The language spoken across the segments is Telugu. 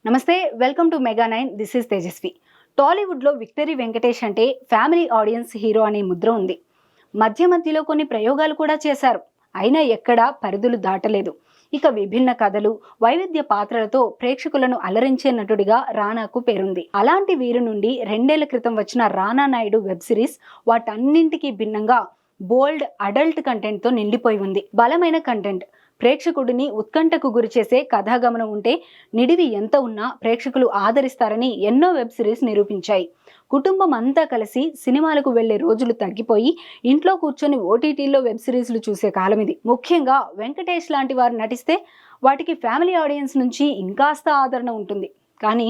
నమస్తే, welcome to mega 9. This is Tejaswi. టాలీవుడ్లో విక్టరీ వెంకటేష్ అంటే ఫ్యామిలీ ఆడియన్స్ హీరో అనే ముద్ర ఉంది. మధ్యలో కొన్ని ప్రయోగాలు కూడా చేశారు. అయినా ఎక్కడా పరిధులు దాటలేదు. ఇక విభిన్న కథలు, వైవిధ్య పాత్రలతో ప్రేక్షకులను అలరించే నటుడిగా రానాకు పేరుంది. అలాంటి వీరి నుండి 2 ఏళ్ల క్రితం వచ్చిన రానా నాయుడు వెబ్ సిరీస్ వాటన్నింటికీ భిన్నంగా బోల్డ్ అడల్ట్ కంటెంట్తో నిండిపోయి ఉంది. బలమైన కంటెంట్, ప్రేక్షకుడిని ఉత్కంఠకు గురిచేసే కథాగమనం ఉంటే నిడివి ఎంత ఉన్నా ప్రేక్షకులు ఆదరిస్తారని ఎన్నో వెబ్ సిరీస్ నిరూపించాయి. కుటుంబం అంతా కలిసి సినిమాలకు వెళ్లే రోజులు తగ్గిపోయి ఇంట్లో కూర్చొని ఓటీటీల్లో వెబ్ సిరీస్లు చూసే కాలం ఇది. ముఖ్యంగా వెంకటేష్ లాంటి వారు నటిస్తే వాటికి ఫ్యామిలీ ఆడియన్స్ నుంచి ఇంకాస్త ఆదరణ ఉంటుంది. కానీ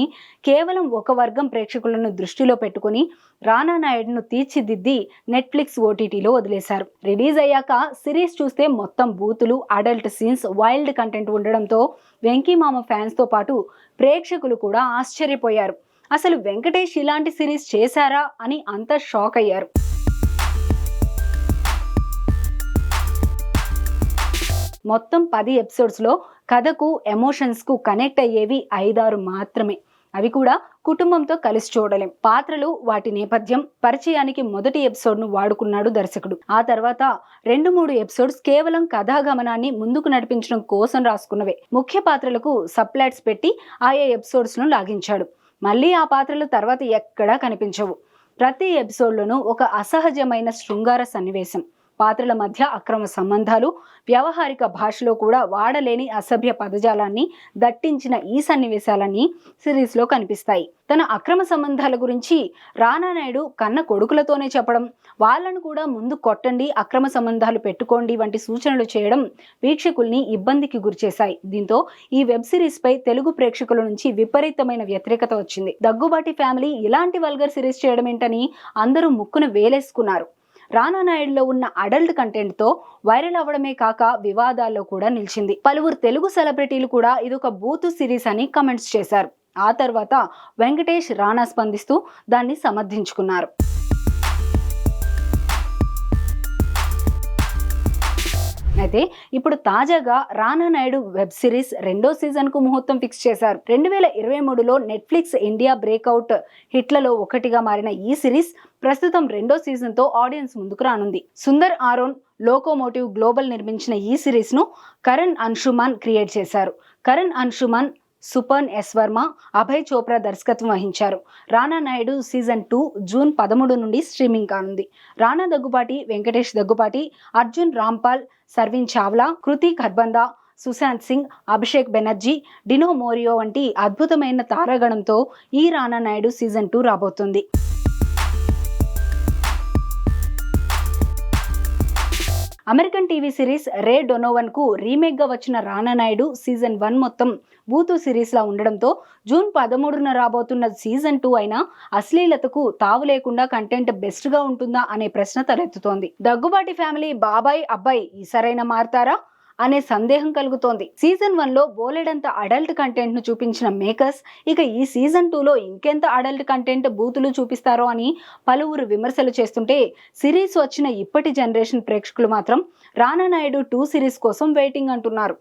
కేవలం ఒక వర్గం ప్రేక్షకులను దృష్టిలో పెట్టుకుని రానా నాయుడును తీర్చిదిద్ది నెట్ఫ్లిక్స్ ఓటీటీలో వదిలేశారు. రిలీజ్ అయ్యాక సిరీస్ చూస్తే మొత్తం బూతులు, అడల్ట్ సీన్స్, వైల్డ్ కంటెంట్ ఉండడంతో వెంకీమామ ఫ్యాన్స్తో పాటు ప్రేక్షకులు కూడా ఆశ్చర్యపోయారు. అసలు వెంకటేష్ ఇలాంటి సిరీస్ చేశారా అని అంతా షాక్ అయ్యారు. మొత్తం 10 ఎపిసోడ్స్లో కథకు, ఎమోషన్స్కు కనెక్ట్ అయ్యేవి 5-6 మాత్రమే. అవి కూడా కుటుంబంతో కలిసి చూడలేం. పాత్రలు, వాటి నేపథ్యం, పరిచయానికి మొదటి ఎపిసోడ్ను వాడుకున్నాడు దర్శకుడు. ఆ తర్వాత 2-3 ఎపిసోడ్స్ కేవలం కథాగమనాన్ని ముందుకు నడిపించడం కోసం రాసుకున్నవే. ముఖ్య పాత్రలకు సబ్ప్లాట్స్ పెట్టి ఆయా ఎపిసోడ్స్ను లాగించాడు. మళ్ళీ ఆ పాత్రలు తర్వాత ఎక్కడా కనిపించవు. ప్రతి ఎపిసోడ్లోనూ ఒక అసహజమైన శృంగార సన్నివేశం, పాత్రల మధ్య అక్రమ సంబంధాలు, వ్యవహారిక భాషలో కూడా వాడలేని అసభ్య పదజాలాన్ని దట్టించిన ఈ సన్నివేశాలన్నీ సిరీస్లో కనిపిస్తాయి. తన అక్రమ సంబంధాల గురించి రానా నాయుడు కన్న కొడుకులతోనే చెప్పడం, వాళ్ళను కూడా ముందు కొట్టండి, అక్రమ సంబంధాలు పెట్టుకోండి వంటి సూచనలు చేయడం వీక్షకుల్ని ఇబ్బందికి గురిచేశాయి. దీంతో ఈ వెబ్ సిరీస్ పై తెలుగు ప్రేక్షకుల నుంచి విపరీతమైన వ్యతిరేకత వచ్చింది. దగ్గుబాటి ఫ్యామిలీ ఇలాంటి వల్గర్ సిరీస్ చేయడం ఏంటని అందరూ ముక్కున వేలేసుకున్నారు. రానా నాయుడులో ఉన్న అడల్ట్ కంటెంట్తో వైరల్ అవ్వడమే కాక వివాదాల్లో కూడా నిలిచింది. పలువురు తెలుగు సెలబ్రిటీలు కూడా ఇదొక బూతు సిరీస్ అని కమెంట్స్ చేశారు. ఆ తర్వాత వెంకటేష్, రానా స్పందిస్తూ దాన్ని సమర్థించుకున్నారు. అయితే ఇప్పుడు తాజాగా రానా నాయుడు వెబ్ సిరీస్ 2వ సీజన్ కు ముహూర్తం ఫిక్స్ చేశారు. 2023లో నెట్ఫ్లిక్స్ ఇండియా బ్రేక్అవుట్ హిట్లలో ఒకటిగా మారిన ఈ సిరీస్ ప్రస్తుతం 2వ సీజన్ తో ఆడియన్స్ ముందుకు రానుంది. సుందర్ ఆరోన్, లోకోమోటివ్ గ్లోబల్ నిర్మించిన ఈ సిరీస్ ను కరణ్ అంశుమాన్ క్రియేట్ చేశారు. కరణ్ అంశుమాన్, సుపర్న్ ఎస్ వర్మ, అభయ్ చోప్రా దర్శకత్వం వహించారు. రానా నాయుడు సీజన్ 2 జూన్ 13 నుండి స్ట్రీమింగ్ కానుంది. రానా దగ్గుబాటి, వెంకటేష్ దగ్గుబాటి, అర్జున్ రాంపాల్, సర్విన్ చావ్లా, కృతి ఖర్బందా, సుశాంత్ సింగ్, అభిషేక్ బెనర్జీ, డినో మోరియో వంటి అద్భుతమైన తారాగణంతో ఈ రానా నాయుడు సీజన్ 2 రాబోతుంది. American TV series Ray Donovan కు రీమేక్ గా వచ్చిన రానా నాయుడు సీజన్ 1 మొత్తం బూతు సిరీస్ లా ఉండడంతో జూన్ 13న రాబోతున్న సీజన్ 2 అయినా అశ్లీలతకు తావు లేకుండా కంటెంట్ బెస్ట్ గా ఉంటుందా అనే ప్రశ్న తలెత్తుతోంది. దగ్గుబాటి ఫ్యామిలీ బాబాయ్, అబ్బాయి ఈసారైనా మారతారా అనే సందేహం కలుగుతోంది. సీజన్ 1లో బోలెడంత అడల్ట్ కంటెంట్ ను చూపించిన మేకర్స్ ఇక ఈ సీజన్ 2లో ఇంకెంత అడల్ట్ కంటెంట్, బూతులు చూపిస్తారో అని పలువురు విమర్శలు చేస్తుంటే సిరీస్ వచ్చిన ఇప్పటి జనరేషన్ ప్రేక్షకులు మాత్రం రానా నాయుడు 2 సిరీస్ కోసం వెయిటింగ్ అంటున్నారు.